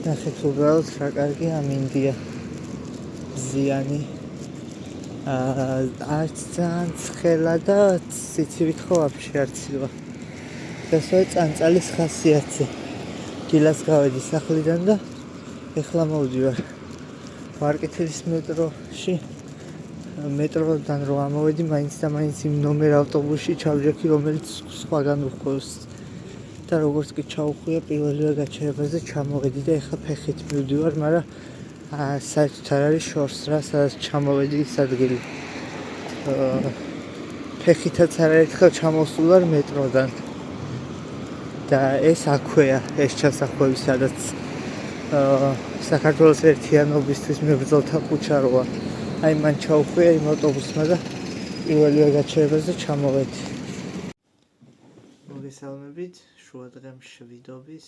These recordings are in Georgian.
ნახეთ უბრალოდ რა კარგი ამინდია ზიანი არც ძალიან ცხელა და სიცივით ხო ვაფშე არ ცივა დასვე წანწალის ხასიათზე დილას გავედი სახლიდან და ეხლა მოვდივარ ვარკეთილის მეტროდან რო ამოვედი მაინც და მაინც იმ ნომერ ავტობუსში ჩავჯექი რომელიც სხვაგან უხოს და როგორც კი ჩავხვია პირველივე გაჩერებაზე ჩამოვედი და ეხლა ფეხით მივდივარ მაგრამ საერთოდ არ არის შორს რა სადაც ჩამოვედი ის ადგილი ფეხითაც არაერთხელ ჩამოსულვარ მეტროდან და ეს აქვეა ეს ჩასახვევი სადაც საქართველოს ერთიანობისთვის მებრძოლთა ქუჩა როა აი მან ჩავხვია იმ ავტობუსმა და პირველივე გაჩერებაზე ჩამოვედი მოგესალმებით შუა დღე მშვიდობის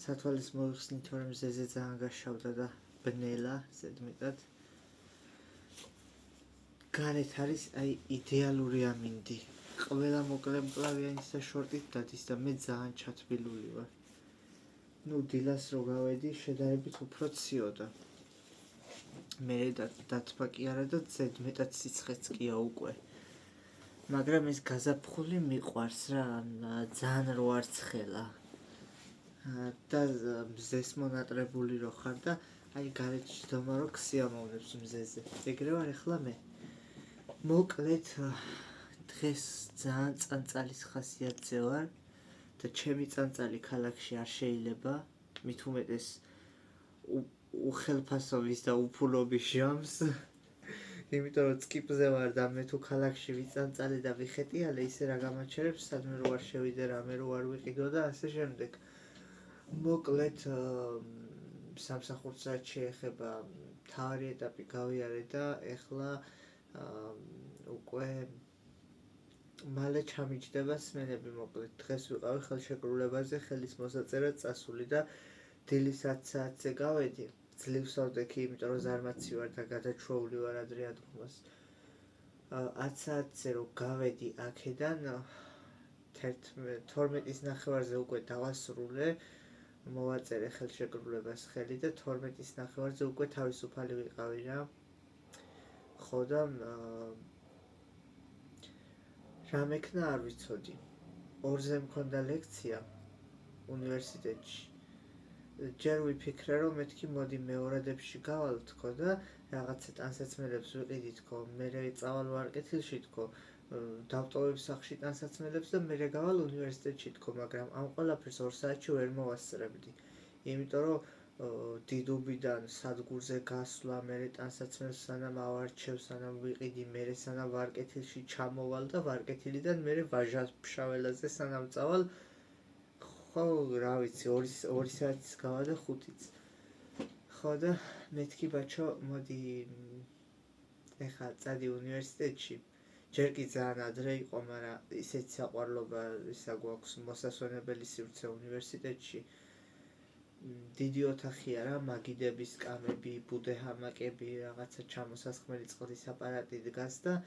სათვალის მოიხსნით რომ მზეზე ძალიან გაშავდა და ბნელა ზედმეტად გარეთ არის აი იდეალური ამინდი ყველა მოკლემკლავიანის და შორტით დადის და მე ძალიან ჩათბილული ვარ ნუ დილას რო გავედი შედარებით უფრო ციოდა მე დათბა კი არა და ზედმეტად სიცხეც კია უკვე მაგრამ ეს გაზაფხული მიყვარს რა ძალიან რო არ ცხელა და მზეს მონატრებული რო ხარ და აი გარეთ ჯდომა რო ქსიამოვნებს მზეზე ეგრე ვარ ეხლა მე მოკლედ დღეს ძალიან წანწალის ხასიათზე ვარ და ჩემი წანწალი ქალაქში არ შეიძლება მით უმეტეს უხელფასობის და უფულობის ჟამს იმიტომ რომ წკიპზე ვარ და მე თუ ქალაქში ვიწანწალე და ვიხეტიალე ისე რა გამაჩერებს სადმე რო არ შევიდე რამე რო არ ვიყიდო და ასე შემდეგ მოკლედ სამსახურს რაც შეეხება მთავარი ეტაპი გავიარე და ეხლა უკვე მალე ჩამიჯდება სმენები მოკლედ დღეს ვიყავი ხელშეკრულებაზე ხელის მოსაწერად წასული და დილის 10 საათზე გავედი ძლივს ავდექი იმიტომ რომ ზარმაცი ვარ და გადაჩვეული ვარ ადრე ადგომას 10 საათზე რო გავედი აქედან 12-ის ნახევარზე უკვე დავასრულე მოვაწერე ხელშეკრულებას ხელი და 12-ის ნახევარზე უკვე თავისუფალი ვიყავი რა ხო და რა მექნა არ ვიცოდი 2-ზე მქონდა ლექცია უნივერსიტეტში ჯერ ვიფიქრე რომ მეთქი მოდი მეორადებში გავალ თქო და რაღაცა ტანსაცმელებს ვიყიდი თქო მერე წავალ ვარკეთილში თქო დავტოვებ სახლში ტანსაცმელებს და მერე გავალ უნივერსიტეტში თქო მაგრამ ამ ყველაფერს 2 საათში ვერ მოვასწრებდი იმიტომ რომ დიდუბიდან სადგურზე გასვლა მერე ტანსაცმელს სანამ ავარჩევ სანამ ვიყიდი მერე სანამ ვარკეთილში ჩამოვალ და ვარკეთილიდან მერე ვაჟა-ფშაველაზე სანამ წავალ ხო რა ვიცი 2 საათის გავა და 5-იც ხო და მეთქი ბაჩო მოდი ეხლა წადი უნივერსიტეტში ჯერ კი ძალიან ადრე იყო მაგრამ ისეთ საყვარლობა ისა გვაქვს მოსასვენებელი სივრცე უნივერსიტეტში დიდი ოთახია რა მაგიდები სკამები ბუდე ჰამაკები რაღაცა ჩამოსასხმელი წყლის აპარატი დგას და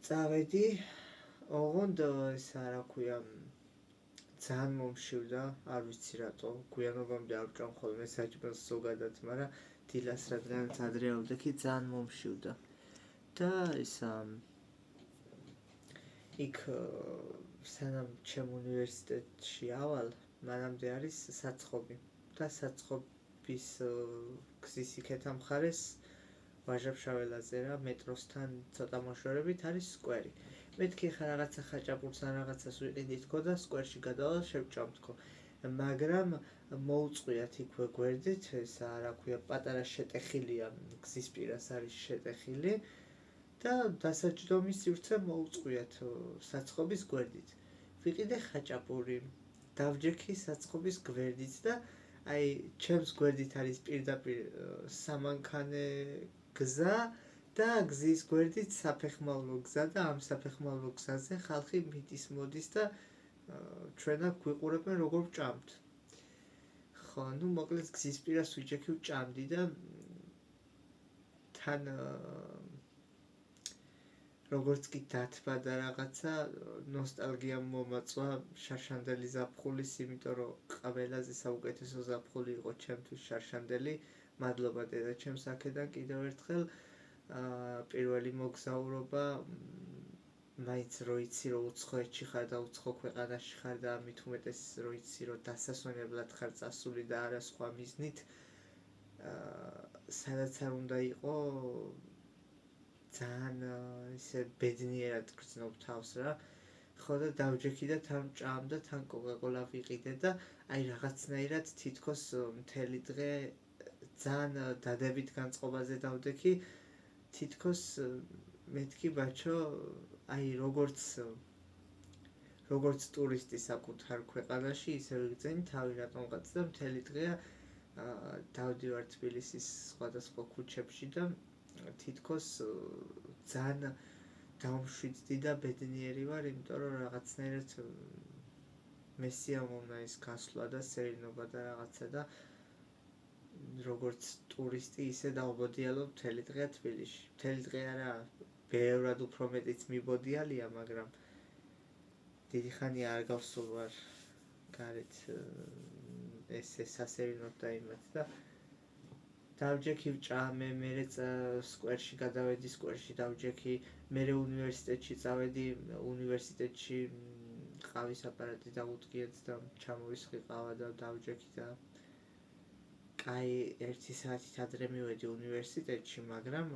წავედი ოღონდ ისა რა ქვია ძალიან მომშივდა არ ვიცი რატო გვიანობამდე არ ვჭამ ხოლმე საჭმელს ზოგადად მაგრამ დილას რადგანაც ადრე ავდექი ძალიან მომშივდა და ისა იქ სანამ ჩემ უნივერსიტეტში ავალ მანამდე არის საწყობი და საწყობის გზის იქეთა მხარეს ვაჟა-ფშაველაზე რა მეტროსთან ცოტა მოშორებით არის სკვერი მეთქი ხა რაღაცა ხაჭაპურს ან რაღაცას ვიყიდი თქო და სკვერში გადავალ შევჭამ თქო მაგრამ მოუწყვიათ იქვე გვერდით ესა რა ქვია პატარა შეტეხილია გზის პირას არის შეტეხილი და დასაჯდომის სივრცე მოუწყვიათ საწყობის გვერდით ვიყიდე ხაჭაპური დავჯექი საწყობის გვერდით და აი ჩემს გვერდით არის პირდაპირ სამანქანე გზა და გზის გვერდით საფეხმავლო გზა და ამ საფეხმავლო გზაზე ხალხი მიდის მოდის და ჩვენ აქ გვიყურებენ როგორ ვჭამთ ხო ნუ მოკლედ გზის პირას ვიჯექი ვჭამდი და თან როგორც კი დათბა და რაღაცა ნოსტალგია მომაწვა შარშანდელი ზაფხულის, იმიტომ რომ ყველაზე საუკეთესო ზაფხული იყო ჩემთვის შარშანდელი. მადლობა დედაჩემს აქედან კიდევ ერთხელ. პირველი მოგზაურობა მაინც რო იცი რომ უცხოეთში ხარ და უცხო ქვეყანაში ხარ და მით უმეტეს რო იცი რომ დასასვენებლად ხარ წასული და არა სხვა მიზნით, სადაც არ უნდა იყო ძალიან ისე ბედნიერად გრძნობ თავს რა. ხო და დავჯექი და თან ჭამ და თან კოკაკოლა ვიყიდე და აი რაღაცნაირად თითქოს მთელი დღე ძალიან დადებით განწყობაზე დავდექი. თითქოს მეთქი ბაჩო, აი როგორც ტურისტი საკუთარ ქვეყანაში, ისე ვიგრძენი თავი რატომღაც და მთელი დღეა დავდივარ თბილისის სხვადასხვა ქუჩებში და თითქოს ძალიან დავმშვიდდი და ბედნიერი ვარ, იმიტომ რომ რაღაცნაირად მესიამოვნა ის გასვლა და სეირნობა და რაღაცა და როგორც ტურისტი ისე დავბოდიალობ მთელი დღე თბილისში. მთელი დღე არა, ბევრად უფრო მეტიც მიბოდიალია, მაგრამ დიდი ხანია არ გავსულ ვარ გარეთ ესე სასეირნოდ და იმათ და დავჯექი ვჭამე, მერე სკვერში გადავედი, სკვერში დავჯექი, მერე უნივერსიტეტში წავედი, უნივერსიტეტში ყავის აპარატი დავუდგიეთ და ჩამოვისხი ყავა და დავჯექი და კაი 1 საათით ადრე მივედი უნივერსიტეტში, მაგრამ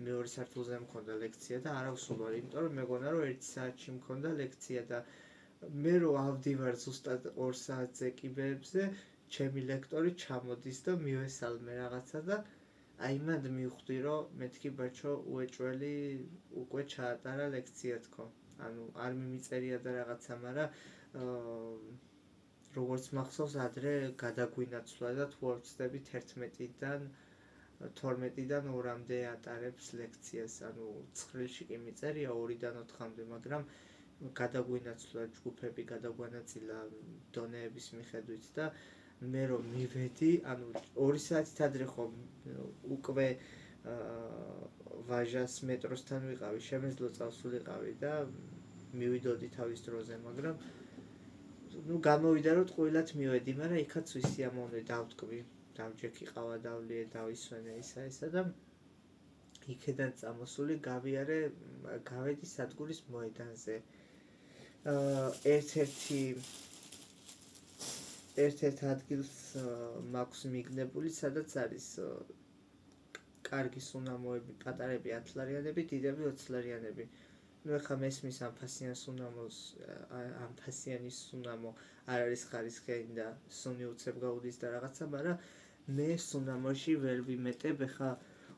მეორე სართულზე მქონდა ლექცია და არ ავსულ ვარ, იმიტომ რომ მეგონა რომ 1 საათში მქონდა ლექცია და მე რო ავდივარ ზუსტად 2 საათზე კიბეებზე, ჩემი ლექტორი ჩამოდის და მივესალმე რაღაცა და აი მანდ მივხვდი რომ მეთქი ბაჩო უეჭველი უკვე ჩაატარა ლექცია თქო. ანუ არ მიმიწერია და რაღაცა, მაგრამ როგორც მახსოვს ადრე გადაგვინაცვლა და თუ არ ვცდები 11-დან 12-დან 2-მდე ატარებს ლექციას, ანუ 9-ლში კი მიწერია 2-დან 4-მდე, მაგრამ გადაგვინაცვლა ჯგუფები, გადაგვანაწილა დონეების მიხედვით და მე რომ მივედი, ანუ 2 საათით ადრე ხო უკვე ვაჟას მეტროსთან ვიყავი, შემეძლო წავსულიყავი და მივიდოდი თავის დროზე, მაგრამ გამოვიდა რომ ტყუილად მივედი, მაგრამ იქაც ვისიამოვნე, დავტკვი, დავჯექი ყავა, დავლიე, დავისვენე ისა და იქედან წამოსული გავედი სადგურის მოედანზე. ერთ-ერთ ადგილს მაქვს მიგნებული, სადაც არის კარგი სუნამოები, პატარები 10 ლარიანები, დიდები 20 ლარიანები. ეხლა მესმის ამფასიანის სუნამო არ არის ხარისხიანი და სუნი უცებ გაუდის და რაღაცა, მაგრამ მე სუნამოში ვერ ვიმეტებ, ეხლა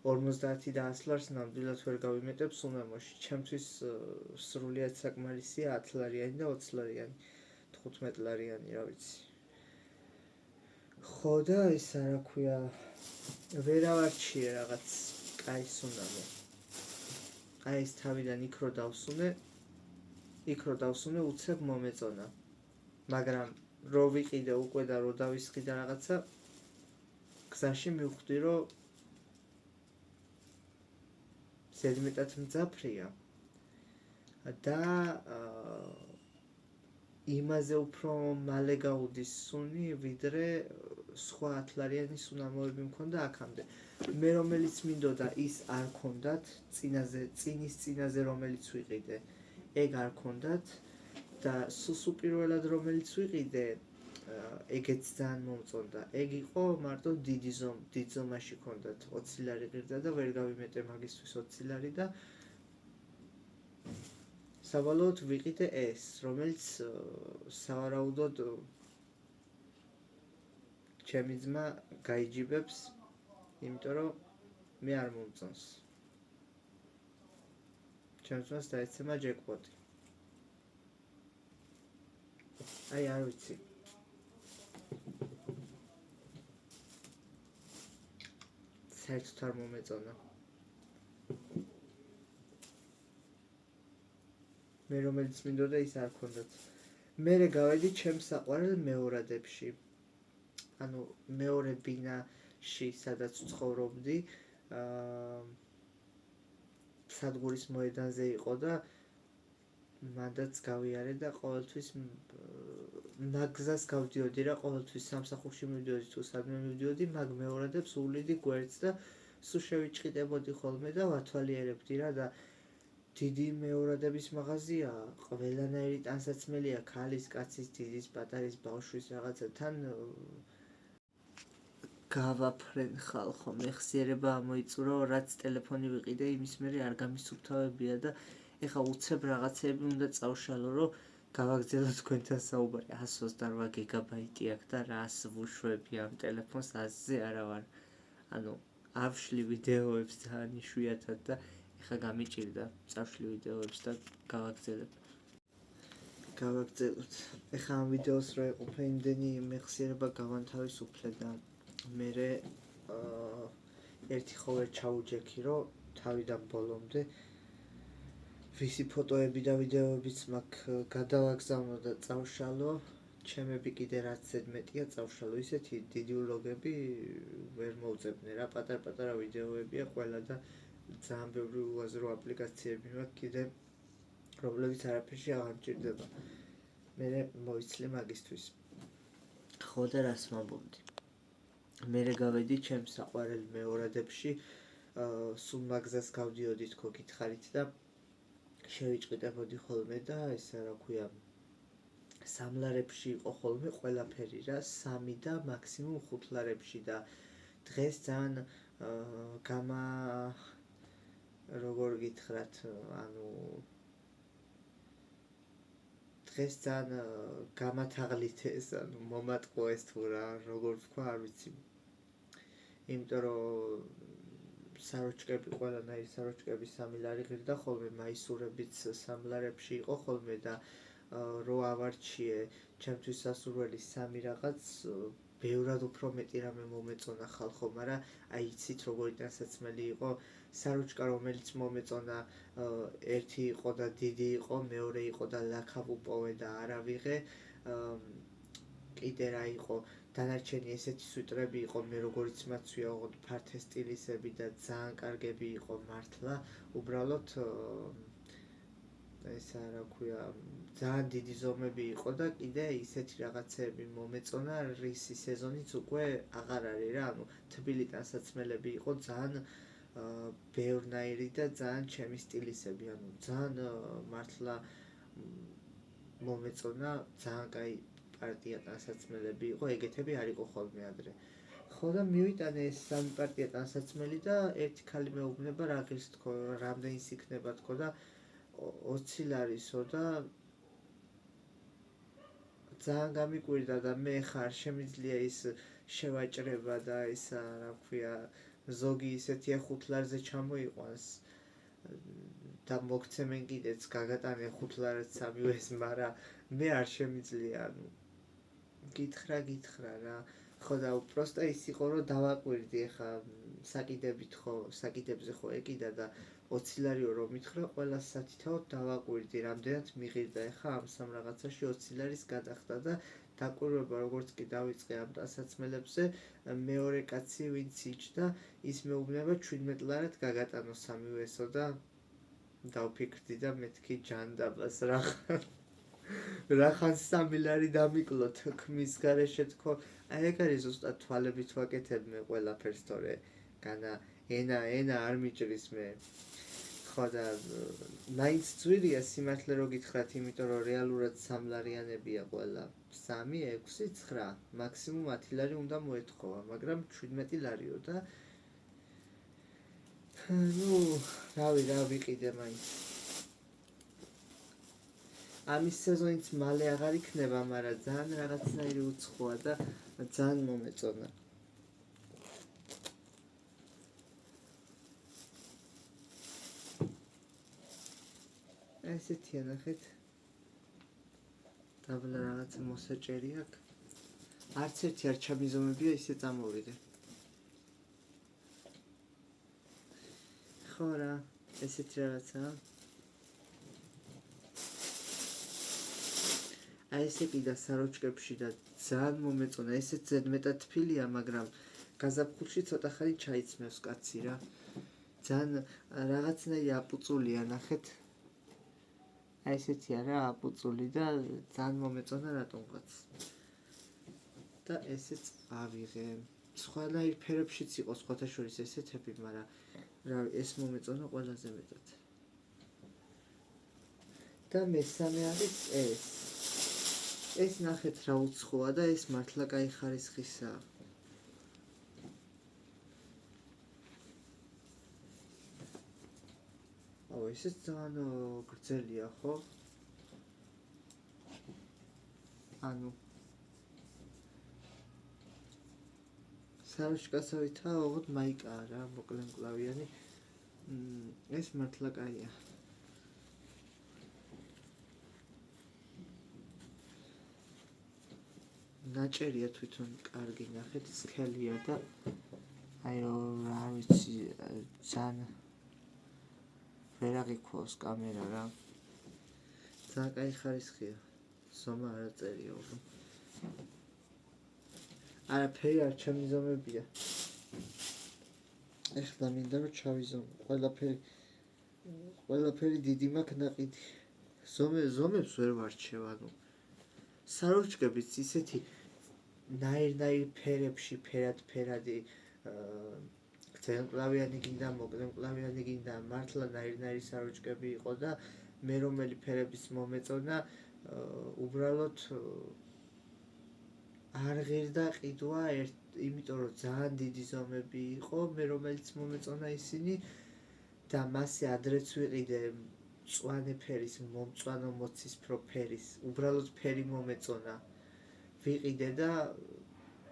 50 და 100 ლარს ნამდვილად ვერ გავიმეტებ სუნამოში. ჩემთვის სრულიად საკმარისია 10 ლარიანი და 20 ლარიანი, 15 ლარიანი, რა ვიცი. ხო და ის რა ქვია, ვერ ავარჩიე რაღაც კაი სუნამო. აი ეს თავიდან იქ რო დავსუნე უცებ მომეწონა, მაგრამ რო ვიყიდე უკვე და რო დავისხი და რაღაცა, გზაში მივხვდი რომ ზედმეტად მძაფრია და იმაზე უფრო მალე გაუდის სუნი, ვიდრე სხვა 10 ლარიანი სუნამოები მქონდა აქამდე. მე რომელიც მინდოდა ის არ ქონდათ, წინის წინაზე რომელიც ვიყიდე, ეგ არ ქონდათ და სულსუპირველად რომელიც ვიყიდე, ეგეც ძალიან მომწონდა. ეგ იყო მარტო დიდ ზომაში ქონდათ, 20 ლარი ღირდა და ვერ გავიმეტე მაგისთვის 20 ლარი და საბოლოოდ ვიყიდე ეს, რომელიც სავარაუდოდ ჩემი ძმა გაიჯიბებს, იმიტომ რომ მე არ მომწონს. ჩემს ძმას დაეცემა ჯეკპოტი. აი არ ვიცი. საერთოდ არ მომეწონა. მე რომელიც მინდოდა ის არ ქონდათ. მერე გავედი ჩემს საყვარელ მეორადებში. ანუ მეორე ბინაში, სადაც ცხოვრობდი, სადგურის მოედანზე იყო და მანდაც გავიარე და ყოველთვის მაგზას გავდიოდი რა, ყოველთვის სამსახურში მივდიოდი თუ სადმე მივდიოდი, მაგ მეორადებს უვლიდი გვერდს და სულ შევიჭყიდებოდი ხოლმე და ვათვალიერებდი რა და დიდი მეორადების მაღაზია, ყველანაირი ტანსაცმელია, ქალის, კაცის, დიდის, პატარის, ბავშვის რაღაცა თან გავაფრენ ხალხო, მეხსიერება ამოიწურო, რაც ტელეფონი ვიყიდე, იმის მერე არ გამისუფთავებია და ეხა უცებ რაღაცეები უნდა წავშალო, რომ გავაგზავნო თქვენთან საუბარი. 128 გიგაბაიტი აქვს და რას ვუშვები ამ ტელეფონს, აზზე არა ვარ. ანუ ავშლი ვიდეოებს ძალიან იშვიათად და ეხა გამიჭირდა წავშლი ვიდეოებს და გავაგზავნოთ. ეხა ამ ვიდეოს რა იყოფა, იმდენი მეხსიერება გავანთავისუფლე და მერე ერთი ხოვე ჩაუჯექი, რომ თავიდან ბოლომდე ვისი ფოტოები და ვიდეოებიც მაქვს გადავაგზავნო და წავშალო, ჩემები კიდე რაც ზედმეტია წავშალო, ისეთი დიდი ვლოგები ვერ მოვწებნე რა, პატარ-პატარა ვიდეოებია ყველა და ძალიან ბევრი უაზრო აპლიკაციები მაქვს კიდე, რომლებიც არაფერში აღარ მჭირდება. მერე მოვიცლი მაგისთვის. ხო და რას ვამბობდი? მერე გავედი ჩემს საყვარელ მეორადებში, სულ მაგზას გავდიოდი თქო გითხარით და შევიჭყიდებოდი ხოლმე და ესა რა ქვია, სამლარებში იყო ხოლმე ყველაფერი რა, 3 და მაქსიმუმ 5 ლარებში და დღეს ძალიან როგორ გითხრათ, ანუ დღეს ძალიან გამათაღლითე ეს, ანუ მომატყო ეს თუ რა, როგორ ვთქვა, არ ვიცი. იმიტომ რომ საროჭკები, ყველანაირი საროჭკები 3 ლარი ღირდა ხოლმე, მაისურებიც 3 ლარებში იყო ხოლმე და რო ავარჩიე ჩემთვის სასურველი 3 რაღაც, ბევრად უფრო მეტი რამე მომეწონა ხალხო, მაგრამ აი იცით როგორი ტანსაცმელი იყო საროჭკა, რომელიც მომეწონა, ერთი იყო და დიდი იყო, მეორე იყო და ლაქავ უპოვე და არა ვიღე, კიდე რა იყო, დანარჩენი ესეთი სვიტრები იყო, მე როგორიც მაცვია, ოღონდ ფართე სტილისები და ძალიან კარგები იყო მართლა, უბრალოდ ესა რა ქვია, ძალიან დიდი ზომები იყო და კიდე ისეთი რაღაცეები მომეწონა, რისი სეზონიც უკვე აღარ არის რა, ანუ თბილი ტანსაცმელები იყო, ძალიან ბევრნაირი და ძალიან ჩემი სტილისები, ანუ ძალიან მართლა მომეწონა, ძალიან კაი პარტია ტანსაცმელები იყო, ეგეთები არ იყო ხოლმე ადრე. ხო და მივიტანე ეს 3 პარტია ტანსაცმელი და ერთი ქალი მეუბნება, რა ღირს თქო, რამდენის იქნება თქო და 20 ლარისო და ძალიან გამიკვირდა და მე ხარ შემიძლია ის შევაჭრება და ისა რა ქვია, ზოგი ისეთია 5 ლარზე ჩამოიყვანს და მოგცემენ კიდეც გაგატანე 5 ლარად სამივეს, მაგრამ მე არ შემიძლია, ანუ გითხრა რა. ხო და უბრალოდ ის იყო, რომ დავაკვირდი ახლა საკიდებით ხო, საკიდებზე ხო ეკიდა და 20 ლარიო რომ მითხრა, ყველა სათითაოდ დავაკვირდი, რამდენად მიღირდა ახლა ამ სამ რაღაცაში 20 ლარის გადახდა და დაკვირვება როგორც კი დავიწყე ამ ტანსაცმელებზე, მეორე კაცი ვინც იჯდა, ის მეუბნება 17 ლარად გაგატანო სამივესო და დავფიქრდი და მეთქი ჯანდაბას რახან 3 ლარი დამიკლო თქმის გარეშე თქო, აი ეგ არის ზუსტად თვალებით ვაკეთებ მე ყველაფერს, თორე განა ენა არ მიჭრის მე. ხო და მაინც ძვირია სიმართლე რო გითხრათ, იმიტომ რომ რეალურად 3 ლარიანებია ყველა, 3, 6, 9, მაქსიმუმ 10 ლარი უნდა მოეთხოვა, მაგრამ 17 ლარიო და ნუ რა ვიყიდე მაინც. ამის სეზონიც მალე აღარ იქნება, მაგრამ ძალიან რაღაცნაირი უცხოა და ძალიან მომეწონა. ესეთია ნახეთ. დაბლა რაღაცა მოსაჭერი აქვს. არც ერთი არ ჩამიზომებია, ისე წამოვიდე. ხო რა, ესეთი რაღაცაა. აი ესე კიდე საროჭკებში და ძალიან მომეწონა, ესეც ზედმეტად თბილია, მაგრამ გაზაფხულში ცოტა ხანი ჩაიცმევს კაცი რა. ძალიან რაღაცნაირი აპუწულია, ნახეთ. აი ესეთია რა აპუწული და ძალიან მომეწონა რატომღაც. და ესეც ავიღე. სხვანაირ ფერებშიც იყო სხვათა შორის ესეთები, მაგრამ რა ეს მომეწონა ყველაზე მეტად. და მესამე არის ეს. ეს ნახეთ რა უცხოა და ეს მართლა კაი ხარისხისაა. ესეც ძალიან გრძელია, ხო? ანუ საროჭკასავითა ოღონდ მაიკაა რა, მოკლე მკლავიანი. ეს მართლა კაია. ნაჭერია თვითონ კარგი, ნახეთ, სქელია და აი რა ვიცი, ძალიან ვერ აღიქواس კამერა რა. ძალიან კაი ხარისხია. ზომა არ წერია უფრო. არაფერი არ ჩემი ზომებია. ეხლა მინდა რომ ჩავიზომო. ყველაფერი დიდი მაქვს ნაყიდი. ზომებს ვერ ვარჩევ, ანუ საროჭკებიც ისეთი ნაირ ფერებში, ფერადი გრძელმკლავიანი გინდა, მოკლემკლავიანი გინდა, მართლა ნაირ საროჭკები იყო და მე რომელი ფერების მომეწონა, უბრალოდ არ ღირდა ყიდვა, იმიტომ რომ ძალიან დიდი ზომები იყო, მე რომელიც მომეწონა ისინი და მასე ადრეც ვიყიდე მწვანე ფერის, მომწვანო მოცისფრო ფერის, უბრალოდ ფერი მომეწონა. ვიყიდე და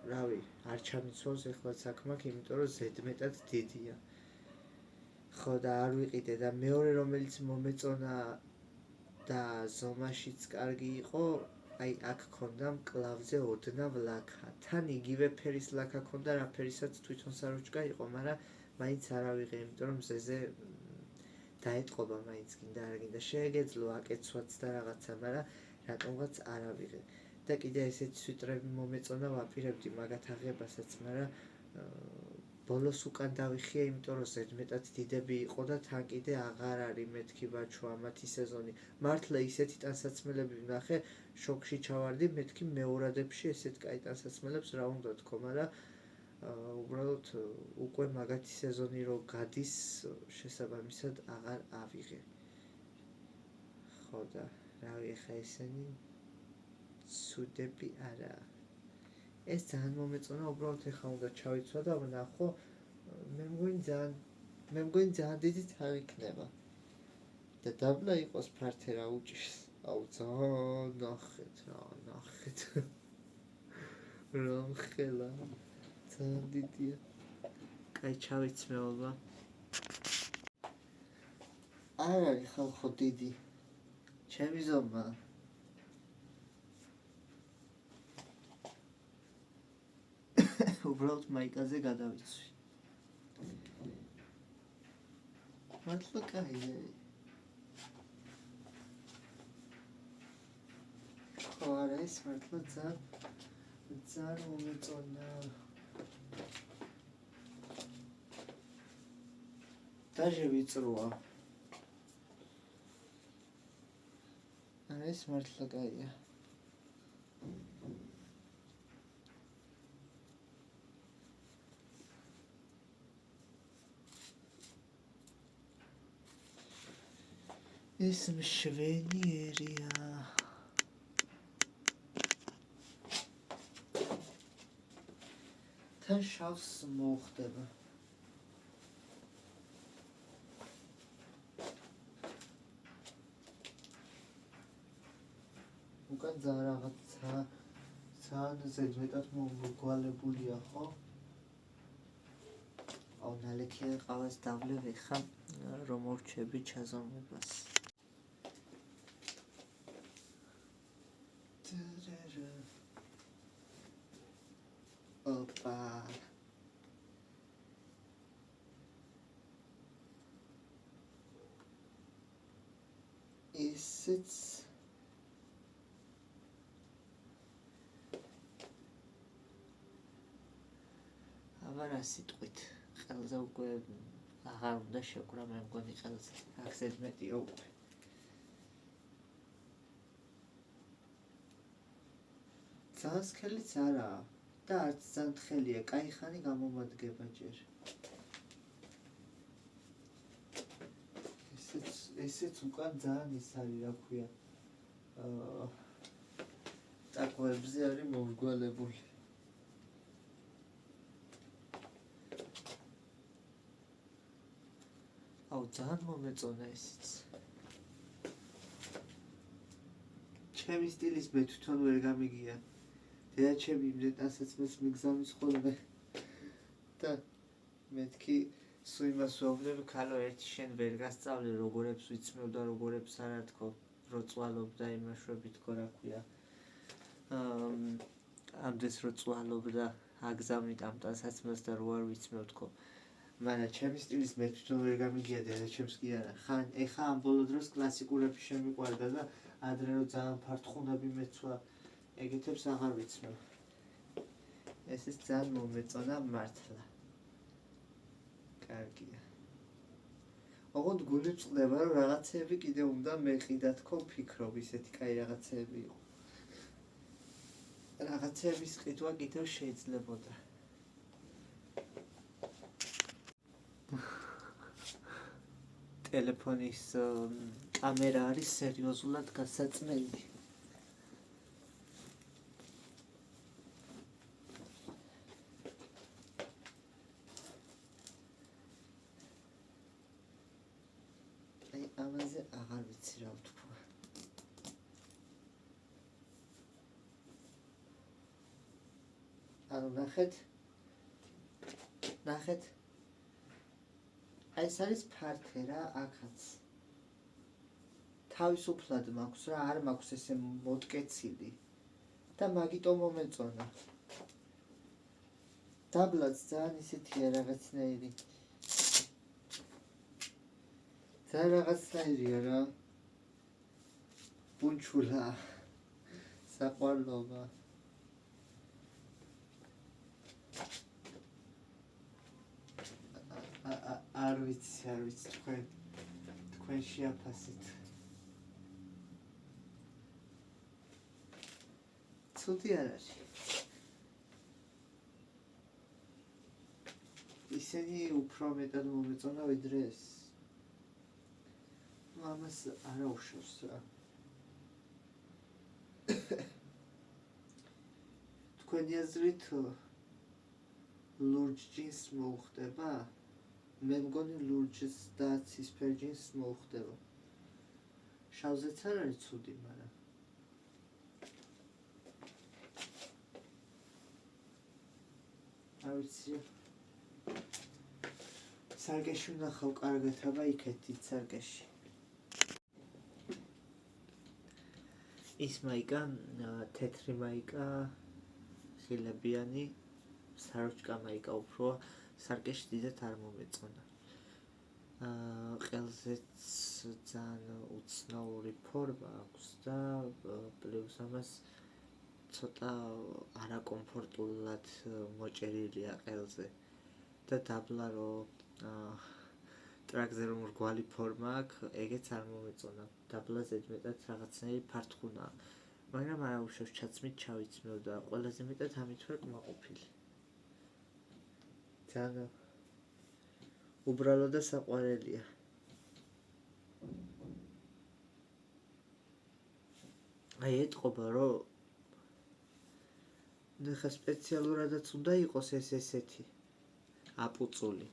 რავი, არ ჩამიცვალს ეხლა საქმე, იმიტომ რომ ზედმეტად დიდია. ხო და არ ვიყიდე და მეორე რომელიც მომეწონა და ზომაშიც კარგი იყო, აი აქ ქონდა მკლავზე ოდნავ ლაქა. თან იგივე ფერის ლაქა ქონდა, რა ფერისაც თვითონ საროჭკა იყო, მაგრამ მაინც არ ავიღე, იმიტომ რომ მზეზე დაეტყობა მაინც გინდა არ გინდა. შეეგეძლო აკეცვაც და რაღაცა, მაგრამ რატომღაც არ ავიღე. და კიდე ესეთი სვიტრები მომეწონა, ვაპირებდი მაგათ აღებასაც, მაგრამ ბოლოს უკან დავიხია, იმიტომ რომ ზედმეტად დიდები იყო და თან კიდე აღარ არის მეთქი ბაჩვა მათი სეზონი. მართლა ისეთი ტანსაცმელები ვნახე, შოკში ჩავარდი, მეთქი მეორადებში ესეთ კაი ტანსაცმელებს რა უნდა თქო, მაგრამ უბრალოდ უკვე მაგათი სეზონი რო გადის, შესაბამისად აღარ ავიღე. ხო და რავი, ეხა ესენი ცუდები არა. ეს ძალიან მომეწონა, უბრალოდ ეხა უნდა ჩავიცვა და ვნახო, მე მგონი ძალიან დიდი თან იქნება. და დაბლა იყოს ფართე რა უჭირს. აუ ძალიან ნახეთ. რა მხელა. ძალიან დიდია. კაი ჩავიცმეობა. არ არის ხალხო დიდი. ჩემი ზომა. უბრალოდ მაიკაზე გადავიცვი. მართლა კაია. ხო არა, ეს მართლა ძალიან მომეწონა. დაჟე ვიწროა. ეს მართლა კაია. ეს მშვენიერია. თან შავს მოხდება. უკან ძალიან რაღაცა ძალიან ზედმეტად მომგვალებულია, ხო? აუ ნალექი ყავას დავლევ ხა რომ მოვჩები ჩაზომებას. Opa. Isიც აბარა სიტყვით. ყველაზე უკვე აღარ უნდა შეკვრა მე მგონი ხელზე აქ ზედმეტიო უკვე ძალიან სქელიც არაა და არც ძალიან თხელია კაი ხანი გამომადგება ჯერ ესეც უკან ძალიან ის არის რა ქვია ტაკვებზე არის მომრგვალებული აუ ძალიან მომეწონა ესეც ჩემი სტილის მე თვითონ ვერ გამიგია დედაჩემი იმდენასაც მეც მიგზავნის ხოლმე და მეთქი სულ იმას ვაუბნები ქალო ერთი შენ ვერ გასწავლე როგორებს ვიცმევ და როგორებს არა თქო რო წვალობდა იმაშვები თქო რა ქვია ამდენს რო წვალობდა აგზავნით ამ ტანსაცმელს და რო არ ვიცმევ თქო მაგრამ ჩემი სტილის მე თვითონ ვერ გამიგია დედაჩემს კი არა ხან ეხა ამ ბოლო დროს კლასიკურები შემიყვარდა და ადრე რო ძალიან ფარტხუნები მეცვა ეგეთებს აღარ ვიცმევ ესეც ძალიან მომეწონა მართლა კარგია ოღონდ გული წყდება რომ რაღაცეები კიდე უნდა მეყიდა თქო ვფიქრობ ისეთი კაი რაღაცეები იყო რაღაცეების ყიდვა კიდევ შეიძლებოდა ტელეფონის კამერა არის სერიოზულად გასაწმენდი ამაზე აღარ ვიცი რა ვთქვა ანუ ნახეთ აი ეს არის ფართე რა აქაც თავისუფლად მაქვს რა არ მაქვს ესე მოტკეცილი და მაგიტომ მომეწონა დაბლაც ძალიან ისეთია რაღაცნაირი ძალიან რაღაცნაირია რა ბუნჩულა საყვარლობა არ ვიცი თქვენ შეაფასეთ ცუდი არ არის ისინი უფრო მეტად მომეწონა ვიდრე ეს ამას არა უშავს რა თქვენი აზრით ლურჯ ჯინს მოუხდება მე მგონი ლურჯს და ცისფერ ჯინს მოუხდება შავზეც არ არის ცუდი მაგრამ არ ვიცი სარგეში ვნახავ კარგად აბა იქეთ დიდ სარგეში ის მაიკა თეთრი მაიკა ხილებიანი საროჭკა მაიკა უფრო სარკეში დიდად არ მომეწონა ყელზეც ძალიან უცნაური ფორმა აქვს და პლუს ამას ცოტა არაკომფორტულად მოჭერილია ყელზე და დაბლა რომ ტრაკზე რომ რგვალი ფორმა აქვს ეგეც არ მომეწონა დაბლა ზედმეტად რაღაცნაირი ფარტხუნაა მაგრამ არა უშავს ჩაცმით ჩავიცმევ და ყველაზე მეტად ამით ვარ კმაყოფილი ძალიან უბრალო და საყვარელია აი ეტყობა რომ ნახა სპეციალურადაც უნდა იყოს ესეთი აპუწული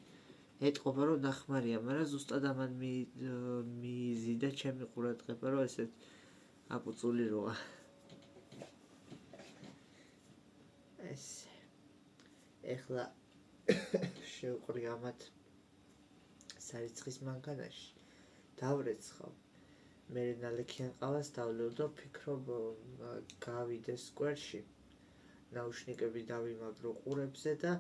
ეტყობა რომ ნახმარია მაგრამ ზუსტად ამან მიიზიდა ჩემი ყურადღება რომ ესეთ აპუწული როა ეს ეხლა შევყრი ამათ სარიცხის მანქანაში დავრეცხავ მე ნალექიან ყავას დავლევ და ვფიქრობ გავიდე სკვერში ნაუშნიკები დავიმაგრო ყურებზე და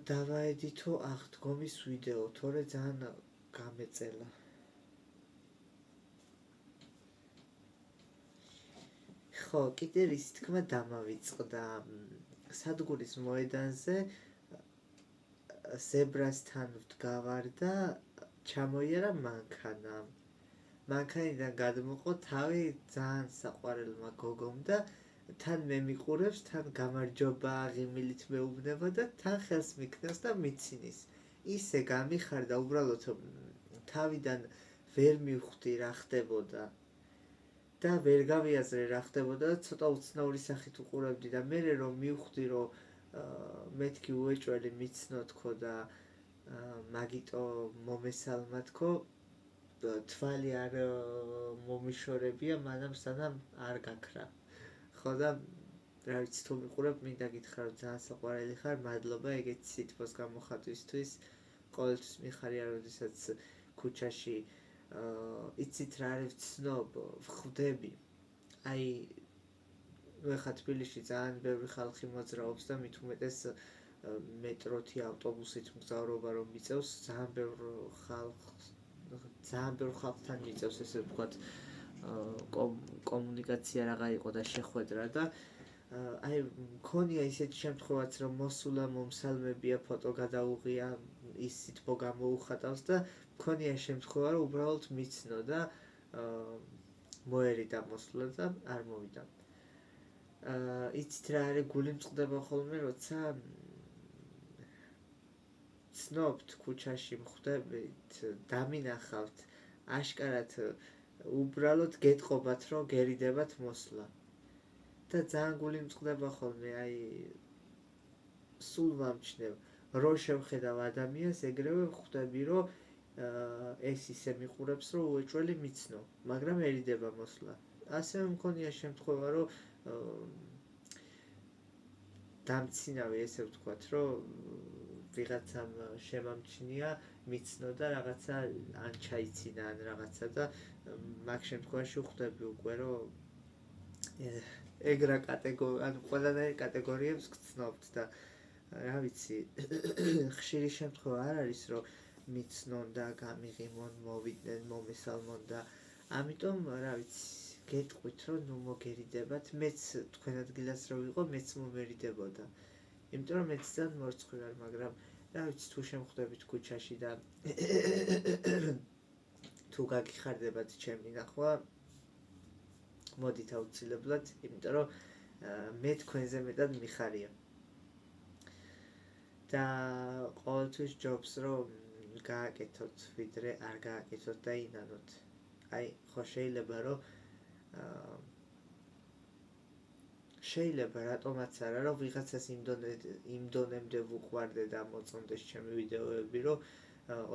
დავაედითო აღდგომის ვიდეო თორე ძალიან გამეწელა ხო კიდე რის თქმა დამავიწყდა სადგურის მოედანზე ზებრასთან ვდგავარ და ჩამოიარა მანქანა. მანქანიდან გადმოყო თავი ძალიან საყვარელმა გოგომ და თან მე მიყურებს, თან გამარჯობა ღიმილით მეუბნება და თან ხელს მიქნევს და მიცინის. ისე გამიხარდა, უბრალოდ თავიდან ვერ მივხვდი რა ხდებოდა და ვერ გავიაზრე რა ხდებოდა და ცოტა უცნაური სახით უყურებდი და მე რომ მივხვდი რომ მეთქი უეჭველი მიცნო თქო და მაგიტო მომესალმა თქო თვალი არ მომიშორებია მანამ სანამ არ გაქრა. ხო და რა ვიცი თუ მიყურებ მინდა გითხრა რომ ძალიან საყვარელი ხარ, მადლობა ეგეთი სითბოს გამოხატვისთვის. ყოველთვის მიხარია როდესაც ქუჩაში იცით რა არის ვცნობ, ვხვდები. აი ნუ ეხლა თბილისში ძალიან ბევრი ხალხი მოძრაობს და მით უმეტეს მეტროთი ავტობუსით მგზავრობა რომ მიწევს, ძალიან ბევრ ხალხთან მიწევს ესე ვთქვათ კომუნიკაცია რაღა იყო და შეხვედრა და აი მქონია ისეთი შემთხვევაც რომ მოსულა მომსალმებია ფოტო გადაუღია ის სითბო გამოუხატავს და მქონია შემთხვევა რომ უბრალოდ მიცნო და მოერიდა მოსულა და არ მოვიდა. იცით რა არის გული მწყდება ხოლმე როცა ცნობთ ქუჩაში მხვდებით, დამინახავთ, აშკარად უბრალოდ გეტყობათ რომ გერიდებათ მოსვლა და ძალიან გული მწყდება ხოლმე, აი სულ ვამჩნევ რო შევხედავ ადამიანს ეგრევე ვხვდები რომ ეს ისე მიყურებს რომ უეჭველი მიცნო, მაგრამერიდება მოსვლა. ასევე მქონია შემთხვევა რომ დამცინავი ესე ვთქვათ რომ ვიღაცამ შემამჩნია მიცნო და რაღაცა ან ჩაიცინა ან რაღაცა და მაგ შემთხვევაში ვხვდები უკვე რომ ეგ რა კატეგორია, ანუ ყველანაირ კატეგორიებს გცნობთ და რა ვიცი ხშირი შემთხვევა არ არის რომ მიცნონ და გამიღიმონ, მოვიდნენ, მომესალმონ და ამიტომ რა ვიცი გეტყვით რომ ნუ მოგერიდებათ, მეც თქვენ ადგილას რო ვიყო, მეც მომერიდებოდა. იმიტომ რომ მეც ძალიან მორცხვი ვარ, მაგრამ რა ვიცი თუ შემხვდებით ქუჩაში და თუ გაგიხარდებათ ჩემი ნახვა, მოდით აუცილებლად, იმიტომ რომ მე თქვენზე მეტად მიხარია. და ყოველთვის ჯობს რომ გააკეთოთ, ვიდრე არ გააკეთოთ და ინანოთ. აი, ხო შეიძლება რომ შეიძლება რატომაც არა რომ ვიღაცას იმ დონემდე ვუყვარდე და მოწონდეს ჩემი ვიდეოები რომ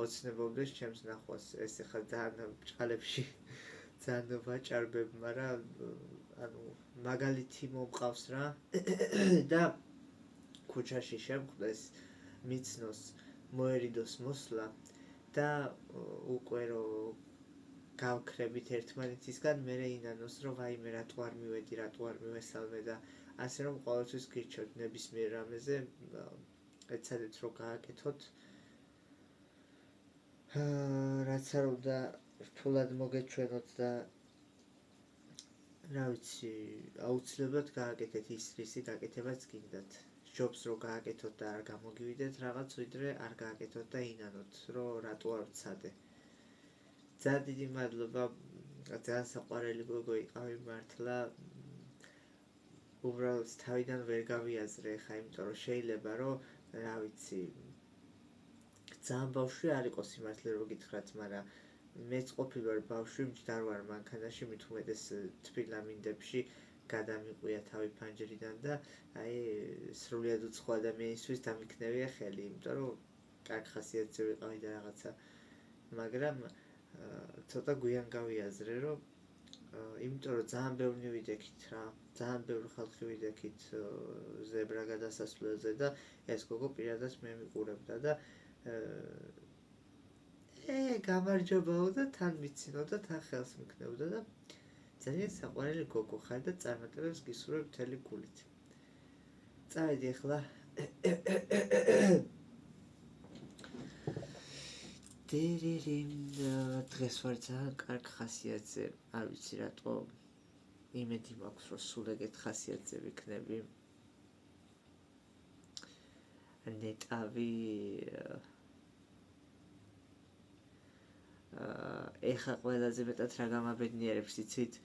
ოცნებობდეს ჩემს ნახვას. ეს ახლა ძალიან ბრჭყალებში ძალიან ვაჭარბებ, მაგრამ ანუ მაგალითი მომყავს რა და ქუჩაში შემხვდეს, მიცნოს, მოერიდოს მოსვლა და უკვე რომ გავქრებით ერთმანეთისგან, მერე ინანოს რომ ვაიმე რატო არ მივედი, რატო არ მივესალმე და ასე რომ ყოველთვის გირჩევთ ნებისმიერ რამეზე ეცადეთ რომ გააკეთოთ რაც არ უნდა რთულად მოგეჩვენოთ და რა ვიცი აუცილებლად გააკეთეთ ის რისი გაკეთებაც გინდათ. ჯობს რომ გააკეთოთ და არ გამოგივიდეთ რაღაც, ვიდრე არ გააკეთოთ და ინანოთ რომ რატო არ ვცადე. ძალიან დიდი მადლობა, ძალიან საყვარელი გოგო იყავი მართლა. უბრალოდ თავიდან ვერ გავიაზრე ხა, იმიტომ რომ შეიძლება რომ რა ვიცი ძალიან ბავშვი არ იყოს სიმართლე რომ გითხრათ, მაგრამ მეც ყოფილი ვარ ბავშვი, მჯდარ ვარ მანქანაში, მით უმეტეს თბილამინდებში გადამიყვია თავი ფანჯრიდან და აი სრულიად უცხო ადამიანისთვის დამიქნევია ხელი, იმიტომ რომ კარგ ხასიათზე ვიყავი და რაღაცა, მაგრამ ცოტა გვიან გავიაზრე რომ იმიტომ რომ ძალიან ბევრი ვიდექით რა, ძალიან ბევრი ხალხი ვიდექით ზებრა გადასასვლელზე და ეს გოგო პირადად მე მიყურებდა და გამარჯობაო და თან მიცინოდა, თან ხელს მიქნევდა და ძალიან საყვარელი გოგო ხარ და წარმატებებს გისურვებ მთელი გულით. წავედი ახლა დღეს ვარ ძალიან კარგ ხასიათზე, არ ვიცი რატო იმედი მაქვს რომ სულ ეგეთ ხასიათზე ვიქნები. ნეტავი ეხა ყველაზე მეტად რა გამაბედნიერებს იცით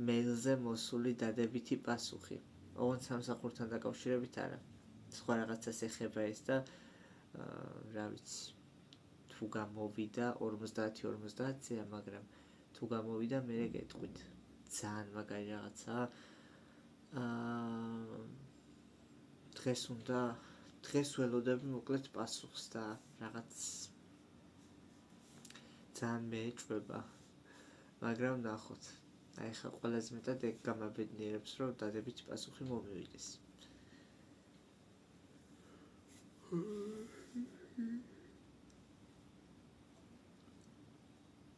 მეილზე მოსული დადებითი პასუხი ოღონდ სამსახურთან დაკავშირებით არა სხვა რაღაცას ეხება ეს და რა ვიცი თუ გამოვიდა 50-50-ია მაგრამ თუ გამოვიდა მე გეტყვით ძალიან მაგარი რაღაცაა დღეს ველოდები მოკლედ პასუხს და რაღაც ძალიან მეეჭვება მაგრამ ნახოთ აი ხა ყველაზე მეტად ეგ გამაბედნიერებს რომ დადებითი პასუხი მომივიდეს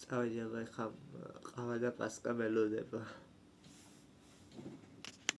წავედი აბა ხა ყავა და პასკა მელოდება